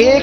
1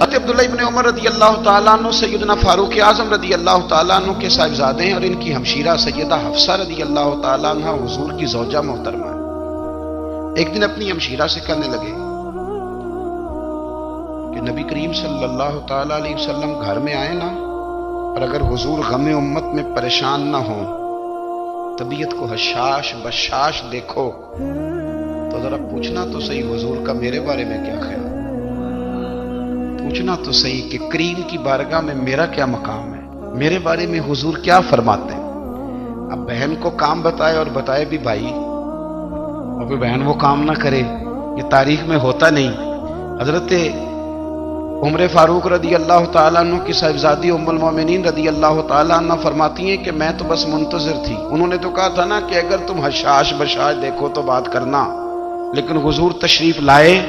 حضرت عبداللہ ابن عمر رضی اللہ تعالیٰ عنہ سیدنا فاروق اعظم رضی اللہ تعالیٰ عنہ کے صاحبزادے ہیں، اور ان کی ہمشیرہ سیدہ حفصہ رضی اللہ تعالیٰ عنہ حضور کی زوجہ محترمہ ہے۔ ایک دن اپنی ہمشیرہ سے کہنے لگے کہ نبی کریم صلی اللہ تعالیٰ علیہ وسلم گھر میں آئے نا، اور اگر حضور غم امت میں پریشان نہ ہوں، طبیعت کو حشاش بشاش دیکھو، تو ذرا پوچھنا تو صحیح حضور کا میرے بارے میں کیا خیال، پوچھنا تو صحیح کہ کریم کی بارگاہ میں میرا کیا مقام ہے، میرے بارے میں حضور کیا فرماتے ہیں۔ اب بہن کو کام بتائے، اور بتائے بھی بھائی، اور پھر بہن وہ کام نہ کرے، یہ تاریخ میں ہوتا نہیں۔ حضرت عمر فاروق رضی اللہ تعالیٰ عنہ کی صاحبزادی ام المومنین رضی اللہ تعالیٰ عنہ فرماتی ہیں کہ میں تو بس منتظر تھی، انہوں نے تو کہا تھا نا کہ اگر تم حشاش بشاش دیکھو تو بات کرنا، لیکن حضور تشریف لائے،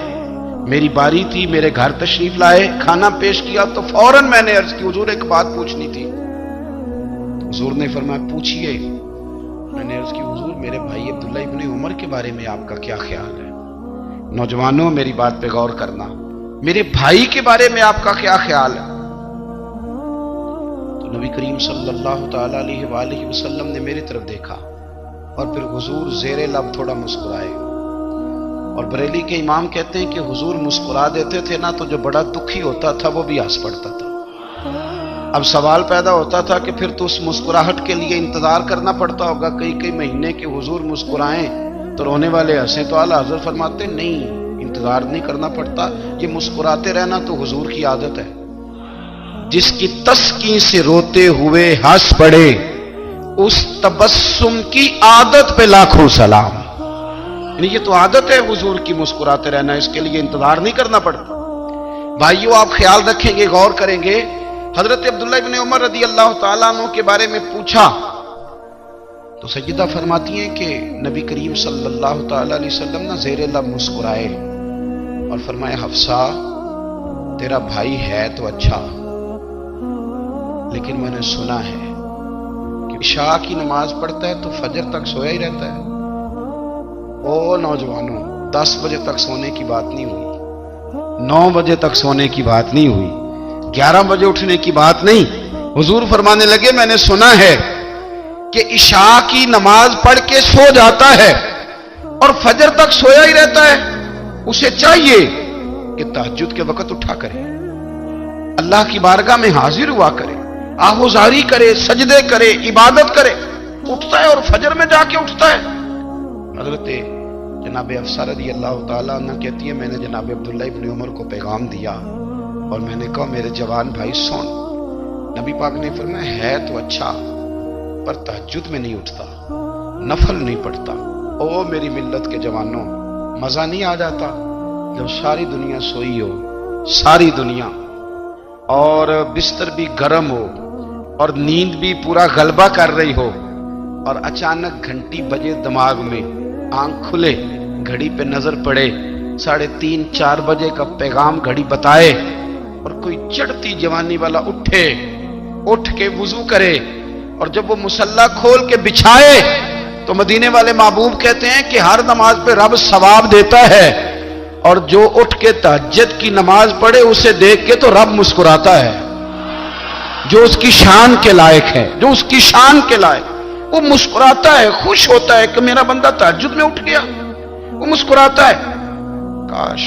میری باری تھی، میرے گھر تشریف لائے، کھانا پیش کیا تو فوراً میں نے عرض کی حضور ایک بات پوچھنی تھی۔ حضور نے فرمایا پوچھئے۔ میں نے عرض کی حضور میرے بھائی عبداللہ ابن عمر کے بارے میں آپ کا کیا خیال ہے؟ نوجوانوں میری بات پہ غور کرنا، میرے بھائی کے بارے میں آپ کا کیا خیال ہے؟ تو نبی کریم صلی اللہ تعالی علیہ وآلہ وسلم نے میری طرف دیکھا، اور پھر حضور زیر لب تھوڑا مسکرائے، اور بریلی کے امام کہتے ہیں کہ حضور مسکرا دیتے تھے نا تو جو بڑا دکھی ہوتا تھا وہ بھی ہنس پڑتا تھا۔ اب سوال پیدا ہوتا تھا کہ پھر تو اس مسکراہٹ کے لیے انتظار کرنا پڑتا ہوگا کئی مہینے کہ حضور مسکرائیں تو رونے والے ہنسیں، تو اعلیٰ حضرت فرماتے نہیں، انتظار نہیں کرنا پڑتا، یہ مسکراتے رہنا تو حضور کی عادت ہے۔ جس کی تسکین سے روتے ہوئے ہنس پڑے، اس تبسم کی عادت پہ لاکھوں سلام۔ یعنی یہ تو عادت ہے حضور کی مسکراتے رہنا، اس کے لیے انتظار نہیں کرنا پڑتا۔ بھائیو آپ خیال رکھیں گے، غور کریں گے، حضرت عبداللہ ابن عمر رضی اللہ تعالیٰ عنہ کے بارے میں پوچھا تو سیدہ فرماتی ہیں کہ نبی کریم صلی اللہ تعالیٰ علیہ وسلم نہ زیر لب مسکرائے اور فرمایا حفصہ تیرا بھائی ہے تو اچھا، لیکن میں نے سنا ہے کہ عشاء کی نماز پڑھتا ہے تو فجر تک سویا ہی رہتا ہے۔ او نوجوانوں، 10 بجے تک سونے کی بات نہیں ہوئی، 9 بجے تک سونے کی بات نہیں ہوئی، 11 بجے اٹھنے کی بات نہیں۔ حضور فرمانے لگے میں نے سنا ہے کہ عشاء کی نماز پڑھ کے سو جاتا ہے اور فجر تک سویا ہی رہتا ہے، اسے چاہیے کہ تہجد کے وقت اٹھا کرے، اللہ کی بارگاہ میں حاضر ہوا کرے، آہوزاری کرے، سجدے کرے، عبادت کرے، اٹھتا ہے اور فجر میں جا کے اٹھتا ہے۔ حضرت جناب حفصہ رضی اللہ تعالیٰ عنہ کہتی ہے میں نے جناب عبداللہ ابن عمر کو پیغام دیا اور میں نے کہا میرے جوان بھائی سن، نبی پاک نے فرمایا ہے تو اچھا پر تہجد میں نہیں اٹھتا، نفل نہیں پڑھتا۔ او میری ملت کے جوانوں، مزہ نہیں آ جاتا جب ساری دنیا سوئی ہو، ساری دنیا، اور بستر بھی گرم ہو اور نیند بھی پورا غلبہ کر رہی ہو، اور اچانک گھنٹی بجے دماغ میں، آنکھ کھلے، گھڑی پہ نظر پڑے، 3:30 4 بجے کا پیغام گھڑی بتائے، اور کوئی چڑھتی جوانی والا اٹھ کے وضو کرے، اور جب وہ مصلی کھول کے بچھائے تو مدینے والے محبوب کہتے ہیں کہ ہر نماز پہ رب ثواب دیتا ہے، اور جو اٹھ کے تہجد کی نماز پڑھے اسے دیکھ کے تو رب مسکراتا ہے، جو اس کی شان کے لائق ہے، جو اس کی شان کے لائق، وہ مسکراتا ہے، خوش ہوتا ہے کہ میرا بندہ تہجد میں اٹھ گیا، وہ مسکراتا ہے۔ کاش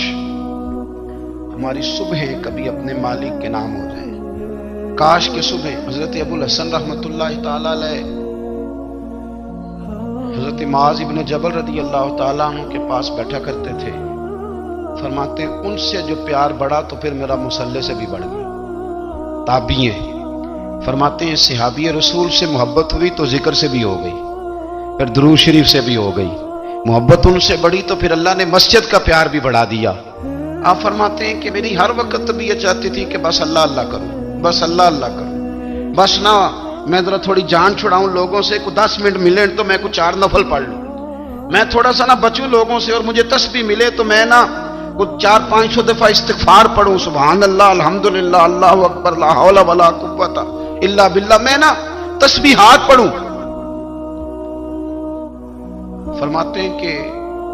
ہماری صبحیں کبھی اپنے مالک کے نام ہو جائیں، کاش کہ صبح حضرت ابو الحسن رحمۃ اللہ تعالی علیہ حضرت معاذ ابن جبل رضی اللہ تعالیٰ عنہ کے پاس بیٹھا کرتے تھے، فرماتے ہیں ان سے جو پیار بڑھا تو پھر میرا مصلی سے بھی بڑھ گیا۔ تابعی ہیں، فرماتے ہیں صحابی رسول سے محبت ہوئی تو ذکر سے بھی ہو گئی، پھر درود شریف سے بھی ہو گئی، محبت ان سے بڑھی تو پھر اللہ نے مسجد کا پیار بھی بڑھا دیا۔ آپ فرماتے ہیں کہ میری ہر وقت طبیعت چاہتی تھی کہ بس اللہ اللہ کروں، بس اللہ اللہ کروں، بس نہ میں ذرا تھوڑی جان چھڑاؤں لوگوں سے، کو 10 منٹ ملے تو میں کچھ 4 نفل پڑھ لوں، میں تھوڑا سا نہ بچوں لوگوں سے، اور مجھے تسبیح ملے تو میں نہ کچھ 400-500 دفعہ استغفار پڑھوں، سبحان اللہ، الحمدللہ، اللہ اکبر، لا حول ولا قوت الا باللہ، میں نہ تسبیحات پڑھوں۔ فرماتے ہیں کہ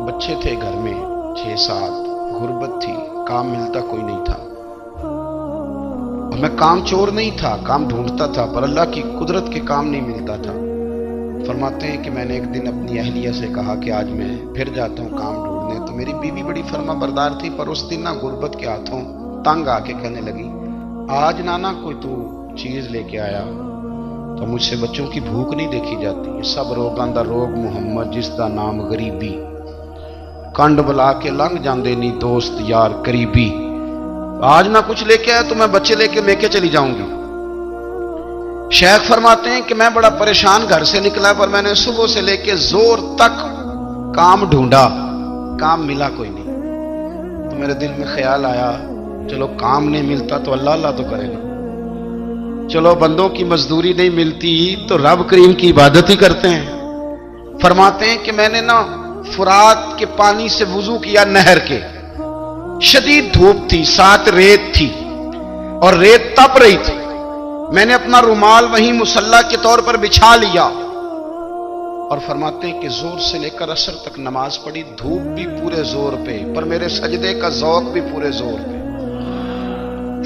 بچے تھے گھر میں 6-7، غربت تھی، کام ملتا کوئی نہیں تھا، اور میں کام چور نہیں تھا، کام ڈھونڈتا تھا، پر اللہ کی قدرت کے کام نہیں ملتا تھا۔ فرماتے ہیں کہ میں نے ایک دن اپنی اہلیہ سے کہا کہ آج میں پھر جاتا ہوں کام ڈھونڈنے، تو میری بیوی بڑی فرما بردار تھی، پر اس دن غربت کے ہاتھوں تنگ آ کے کہنے لگی، آج نانا کوئی تو چیز لے کے آیا تو مجھ سے بچوں کی بھوک نہیں دیکھی جاتی، سب روگاں دا روگ محمد جس دا نام غریبی، کنڈ بلا کے لنگ جاندے نہیں دوست یار قریبی، آج نہ کچھ لے کے آیا تو میں بچے لے کے میکے چلی جاؤں گی۔ شیخ فرماتے ہیں کہ میں بڑا پریشان گھر سے نکلا، پر میں نے صبح سے لے کے زور تک کام ڈھونڈا، کام ملا کوئی نہیں۔ تو میرے دل میں خیال آیا چلو کام نہیں ملتا تو اللہ اللہ تو کرے گا، چلو بندوں کی مزدوری نہیں ملتی تو رب کریم کی عبادت ہی کرتے ہیں۔ فرماتے ہیں کہ میں نے نا فرات کے پانی سے وضو کیا، نہر کے، شدید دھوپ تھی، ساتھ ریت تھی اور ریت تپ رہی تھی، میں نے اپنا رومال وہیں مصلی کے طور پر بچھا لیا اور فرماتے ہیں کہ زور سے لے کر عصر تک نماز پڑھی، دھوپ بھی پورے زور پہ پر میرے سجدے کا ذوق بھی پورے زور پہ۔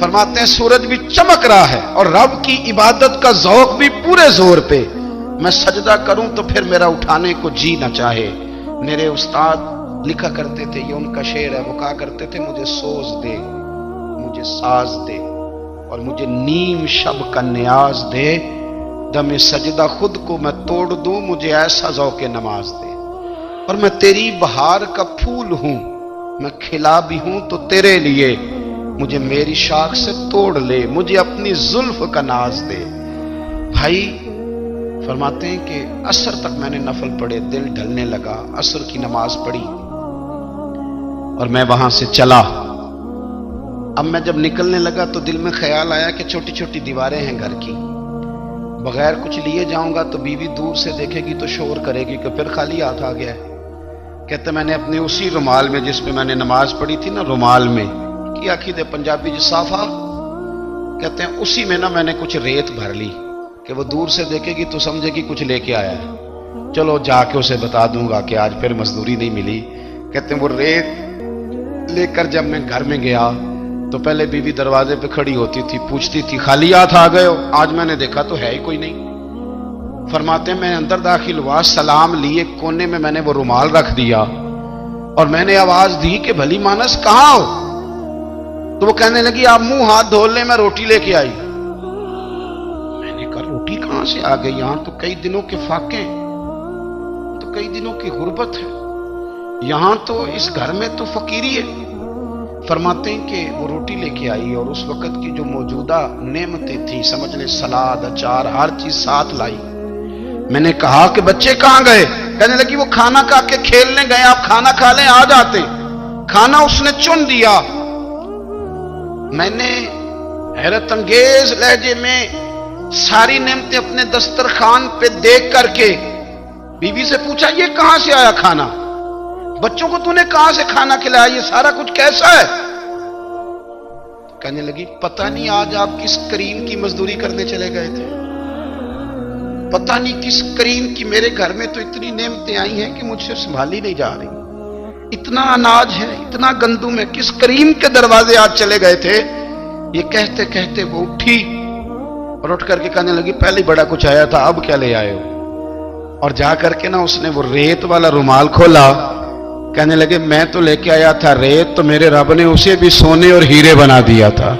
فرماتے ہیں سورج بھی چمک رہا ہے اور رب کی عبادت کا ذوق بھی پورے زور پہ، میں سجدہ کروں تو پھر میرا اٹھانے کو جی نہ چاہے۔ میرے استاد لکھا کرتے تھے، یہ ان کا شعر ہے، وہ کہا کرتے تھے مجھے سوز دے، مجھے ساز دے اور مجھے نیم شب کا نیاز دے، دم سجدہ خود کو میں توڑ دوں، مجھے ایسا ذوق نماز دے، اور میں تیری بہار کا پھول ہوں، میں کھلا بھی ہوں تو تیرے لیے، مجھے میری شاخ سے توڑ لے، مجھے اپنی زلف کا ناز دے۔ بھائی فرماتے ہیں کہ عصر تک میں نے نفل پڑھے، دل ڈھلنے لگا، عصر کی نماز پڑھی اور میں وہاں سے چلا۔ اب میں جب نکلنے لگا تو دل میں خیال آیا کہ چھوٹی چھوٹی دیواریں ہیں گھر کی، بغیر کچھ لیے جاؤں گا تو بیوی دور سے دیکھے گی تو شور کرے گی کہ پھر خالی ہاتھ آ گیا ہے۔ کہتے میں نے اپنے اسی رومال میں جس پہ میں نے نماز پڑھی تھی نا، رومال میں کی آخی دے پنجابی جو صافہ کہتے ہیں، اسی میں نا میں نے کچھ ریت بھر لی کہ وہ دور سے دیکھے گی تو سمجھے گی کچھ لے کے آیا ہے، چلو جا کے اسے بتا دوں گا کہ آج پھر مزدوری نہیں ملی۔ کہتے ہیں وہ ریت لے کر جب میں گھر میں گیا تو پہلے بیوی دروازے پہ کھڑی ہوتی تھی، پوچھتی تھی خالی ہاتھ آ گئے ہو؟ آج میں نے دیکھا تو ہے ہی کوئی نہیں۔ فرماتے ہیں میں اندر داخل ہوا، سلام لیے، کونے میں میں نے وہ رومال رکھ دیا اور میں نے آواز دی کہ بھلی مانس کہاں ہو؟ تو وہ کہنے لگی آپ منہ ہاتھ دھو لیں، میں روٹی لے کے آئی۔ میں نے کہا روٹی کہاں سے آ گئی؟ یہاں تو کئی دنوں کے فاقے، تو کئی دنوں کی غربت ہے، یہاں تو اس گھر میں تو فقیری ہے۔ فرماتے ہیں کہ وہ روٹی لے کے آئی اور اس وقت کی جو موجودہ نعمتیں تھیں، سمجھ لیں سلاد، اچار، ہر چیز ساتھ لائی۔ میں نے کہا کہ بچے کہاں گئے؟ کہنے لگی وہ کھانا کھا کے کھیلنے گئے، آپ کھانا کھا لیں آ جاتے۔ کھانا اس نے چن دیا۔ میں نے حیرت انگیز لہجے میں ساری نعمتیں اپنے دسترخوان پہ دیکھ کر کے بیوی سے پوچھا یہ کہاں سے آیا کھانا؟ بچوں کو تو نے کہاں سے کھانا کھلایا؟ یہ سارا کچھ کیسا ہے؟ کہنے لگی پتہ نہیں آج آپ کس کریم کی مزدوری کرنے چلے گئے تھے، پتہ نہیں کس کریم کی، میرے گھر میں تو اتنی نعمتیں آئی ہیں کہ مجھ سے سنبھالی نہیں جا رہی، اتنا اناج ہے، اتنا گندم ہے، کس کریم کے دروازے آج چلے گئے تھے؟ یہ کہتے کہتے وہ اٹھی اور اٹھ کر کے کہنے لگی پہلے بڑا کچھ آیا تھا، اب کیا لے آئے ہو؟ اور جا کر کے نا اس نے وہ ریت والا رومال کھولا، کہنے لگے میں تو لے کے آیا تھا ریت، تو میرے رب نے اسے بھی سونے اور ہیرے بنا دیا تھا۔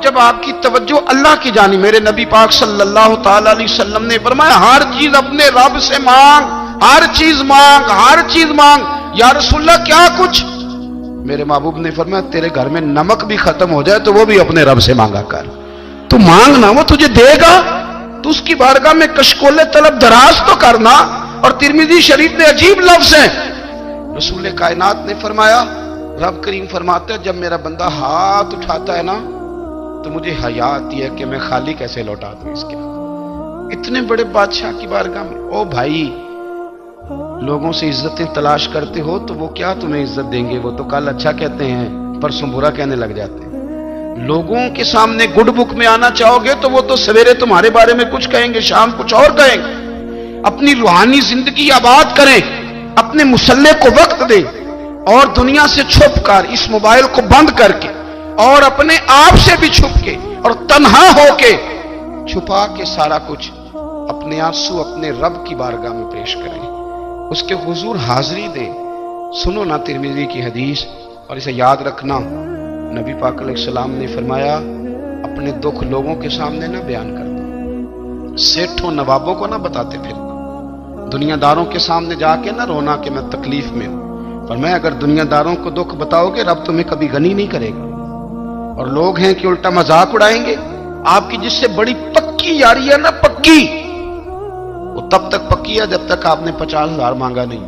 جب آپ کی توجہ اللہ کی جانب، میرے نبی پاک صلی اللہ تعالی علیہ وسلم نے فرمایا ہر چیز اپنے رب سے مانگ، ہر چیز مانگ، ہر چیز مانگ۔ یا رسول اللہ کیا کچھ؟ میرے محبوب نے فرمایا تیرے گھر میں نمک بھی ختم ہو جائے تو وہ بھی اپنے رب سے مانگا کر، تو مانگنا وہ تجھے دے گا، تو اس کی بارگاہ میں کشکول طلب دراز تو کرنا۔ اور ترمذی شریف میں عجیب لفظ ہیں، رسول کائنات نے فرمایا، رب کریم فرماتا ہے جب میرا بندہ ہاتھ اٹھاتا ہے نا تو مجھے حیا آتی ہے کہ میں خالی کیسے لوٹا دوں اس کے۔ اتنے بڑے بادشاہ کی بارگاہ میں، او بھائی لوگوں سے عزتیں تلاش کرتے ہو تو وہ کیا تمہیں عزت دیں گے؟ وہ تو کل اچھا کہتے ہیں پرسوں برا کہنے لگ جاتے ہیں۔ لوگوں کے سامنے گڈ بک میں آنا چاہو گے تو وہ تو سویرے تمہارے بارے میں کچھ کہیں گے، شام کچھ اور کہیں گے۔ اپنی روحانی زندگی آباد کریں، اپنے مسلح کو وقت دیں اور دنیا سے چھپ کر اس موبائل کو بند کر کے اور اپنے آپ سے بھی چھپ کے اور تنہا ہو کے چھپا کے سارا کچھ اپنے آنسو اپنے رب کی بارگاہ میں پیش کریں، اس کے حضور حاضری دیں۔ سنو نا ترمذی کی حدیث، اور اسے یاد رکھنا، نبی پاک علیہ السلام نے فرمایا اپنے دکھ لوگوں کے سامنے نہ بیان کرنا، سیٹھوں نوابوں کو نہ بتاتے پھرنا، دنیا داروں کے سامنے جا کے نہ رونا کہ میں تکلیف میں ہوں۔ فرمایا اگر دنیا داروں کو دکھ بتاؤ گے رب تمہیں کبھی غنی نہیں کرے گا، اور لوگ ہیں کہ الٹا مذاق اڑائیں گے۔ آپ کی جس سے بڑی پکی یاری ہے نا، پکی، وہ تب تک پکی ہے جب تک آپ نے 50,000 مانگا نہیں،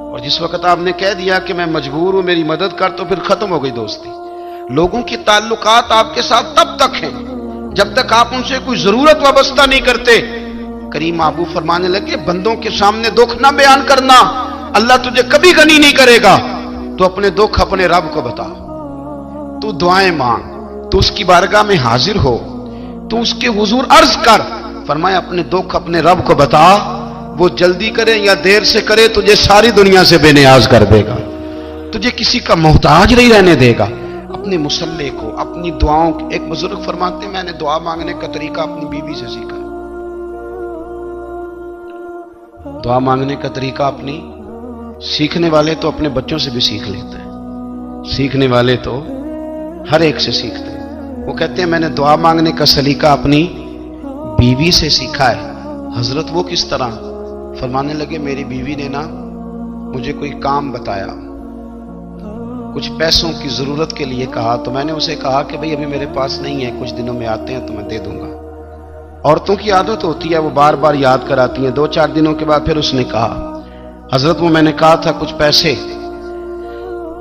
اور جس وقت آپ نے کہہ دیا کہ میں مجبور ہوں میری مدد کر، تو پھر ختم ہو گئی دوستی۔ لوگوں کے تعلقات آپ کے ساتھ تب تک ہیں جب تک آپ ان سے کوئی ضرورت وابستہ نہیں کرتے۔ کریم محبوب فرمانے لگے بندوں کے سامنے دکھ نہ بیان کرنا، اللہ تجھے کبھی غنی نہیں کرے گا۔ تو اپنے دکھ اپنے رب کو بتا، تو دعائیں مانگ، تو اس کی بارگاہ میں حاضر ہو، تو اس کے حضور عرض کر۔ فرمایا اپنے دکھ اپنے رب کو بتا، وہ جلدی کرے یا دیر سے کرے تجھے ساری دنیا سے بے نیاز کر دے گا، تجھے کسی کا محتاج نہیں رہنے دے گا۔ اپنے مسلح کو، اپنی دعاؤں، ایک بزرگ فرماتے ہیں میں نے دعا مانگنے کا طریقہ اپنی بیوی سے سیکھا۔ دعا مانگنے کا طریقہ اپنی، سیکھنے والے تو اپنے بچوں سے بھی سیکھ لیتے ہیں، سیکھنے والے تو ہر ایک سے سیکھتے ہیں۔ وہ کہتے ہیں میں نے دعا مانگنے کا سلیقہ اپنی بیوی سے سیکھا ہے۔ حضرت وہ کس طرح؟ فرمانے لگے میری بیوی نے نا مجھے کوئی کام بتایا، کچھ پیسوں کی ضرورت کے لیے کہا، تو میں نے اسے کہا کہ بھئی ابھی میرے پاس نہیں ہے، کچھ دنوں میں آتے ہیں تو میں دے دوں گا۔ عورتوں کی عادت ہوتی ہے وہ بار بار یاد کراتی ہیں، 2-4 دنوں کے بعد پھر اس نے کہا حضرت وہ میں نے کہا تھا کچھ پیسے،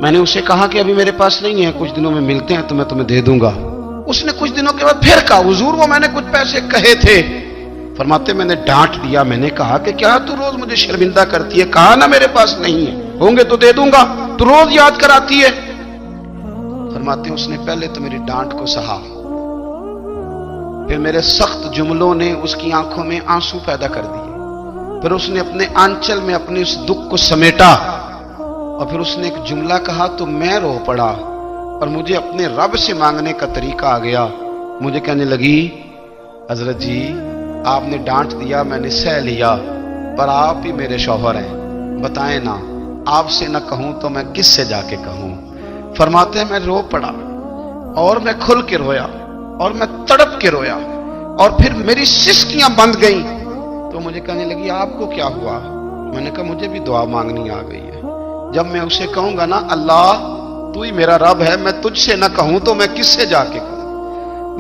میں نے اسے کہا کہ ابھی میرے پاس نہیں ہے، کچھ دنوں میں ملتے ہیں تو میں تمہیں دے دوں گا۔ اس نے کچھ دنوں کے بعد پھر کہا حضور وہ میں نے کچھ پیسے کہے تھے۔ فرماتے میں نے ڈانٹ دیا، میں نے کہا کہ کیا تو روز مجھے شرمندہ کرتی ہے، کہا نا میرے پاس نہیں ہے، ہوں گے تو دے دوں گا، تو روز یاد کراتی ہے۔ فرماتے اس نے پہلے تو میری ڈانٹ کو سہا، پھر میرے سخت جملوں نے اس کی آنکھوں میں آنسو پیدا کر دیے، پھر اس نے اپنے آنچل میں اپنے اس دکھ کو سمیٹا، اور پھر اس نے ایک جملہ کہا تو میں رو پڑا، اور مجھے اپنے رب سے مانگنے کا طریقہ آ گیا۔ مجھے کہنے لگی حضرت جی آپ نے ڈانٹ دیا، میں نے سہ لیا، پر آپ ہی میرے شوہر ہیں، بتائیں نا آپ سے نہ کہوں تو میں کس سے جا کے کہوں۔ فرماتے ہیں میں رو پڑا، اور میں کھل کے رویا، اور میں تڑپ کے رویا، اور پھر میری سسکیاں بند گئیں۔ تو مجھے کہنے لگی آپ کو کیا ہوا؟ میں نے کہا مجھے بھی دعا مانگنی آ گئی ہے، جب میں اسے کہوں گا نا اللہ تو ہی میرا رب ہے، میں تجھ سے نہ کہوں تو میں کس سے جا کے کہوں؟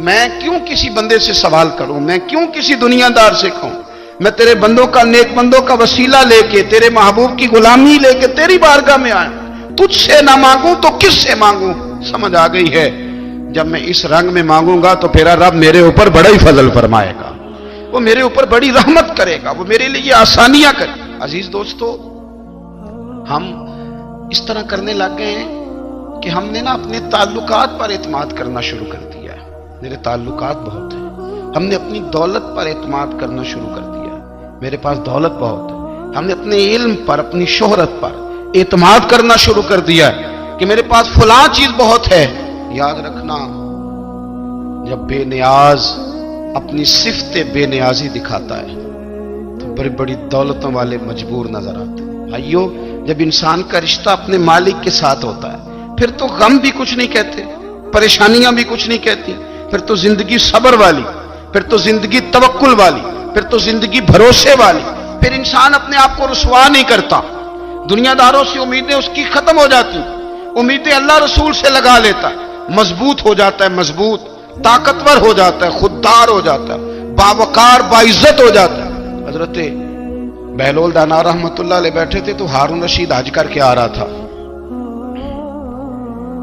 میں کیوں کسی بندے سے سوال کروں؟ میں کیوں کسی دنیا دار سے کہوں؟ میں تیرے بندوں کا، نیک بندوں کا وسیلہ لے کے، تیرے محبوب کی غلامی لے کے تیری بارگاہ میں آیا، تجھ سے نہ مانگوں تو کس سے مانگوں؟ سمجھ آ گئی ہے جب میں اس رنگ میں مانگوں گا تو پھر رب میرے اوپر بڑا ہی فضل فرمائے گا، وہ میرے اوپر بڑی رحمت کرے گا، وہ میرے لیے آسانیاں کرے گا۔ عزیز دوستو ہم اس طرح کرنے لگ گئے ہیں کہ ہم نے نا اپنے تعلقات پر اعتماد کرنا شروع کر دیا ہے۔ میرے تعلقات بہت ہیں، ہم نے اپنی دولت پر اعتماد کرنا شروع کر دیا ہے، میرے پاس دولت بہت ہے۔ ہم نے اپنے علم پر، اپنی شہرت پر اعتماد کرنا شروع کر دیا ہے کہ میرے پاس فلاں چیز بہت ہے۔ یاد رکھنا جب بے نیاز اپنی صفت بے نیازی دکھاتا ہے تو بڑی بڑی دولتوں والے مجبور نظر آتے ہیں۔ بھائیو جب انسان کا رشتہ اپنے مالک کے ساتھ ہوتا ہے پھر تو غم بھی کچھ نہیں کہتے، پریشانیاں بھی کچھ نہیں کہتی، پھر تو زندگی صبر والی، پھر تو زندگی توکل والی، پھر تو زندگی بھروسے والی، پھر انسان اپنے آپ کو رسوا نہیں کرتا، دنیا داروں سے امیدیں اس کی ختم ہو جاتی، امیدیں اللہ رسول سے لگا لیتا ہے، مضبوط ہو جاتا ہے، مضبوط، طاقتور ہو جاتا ہے، خوددار ہو جاتا ہے، باوقار باعزت ہو جاتا ہے۔ حضرت بہلول دانا رحمت اللہ علیہ بیٹھے تھے تو ہارون رشید حج کر کے آ رہا تھا،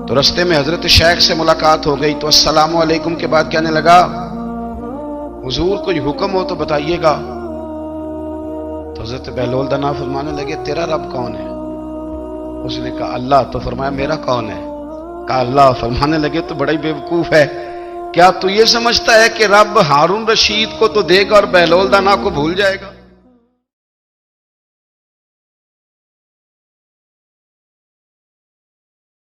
تو رستے میں حضرت شیخ سے ملاقات ہو گئی تو السلام علیکم کے بعد کہنے لگا حضور کوئی حکم ہو تو بتائیے گا۔ تو حضرت بہلول دانا فرمانے لگے تیرا رب کون ہے؟ اس نے کہا اللہ۔ تو فرمایا میرا کون ہے؟ کہا اللہ۔ فرمانے لگے تو بڑا ہی بیوقوف ہے، کیا تو یہ سمجھتا ہے کہ رب ہارون رشید کو تو دے گا اور بہلول دانا کو بھول جائے گا؟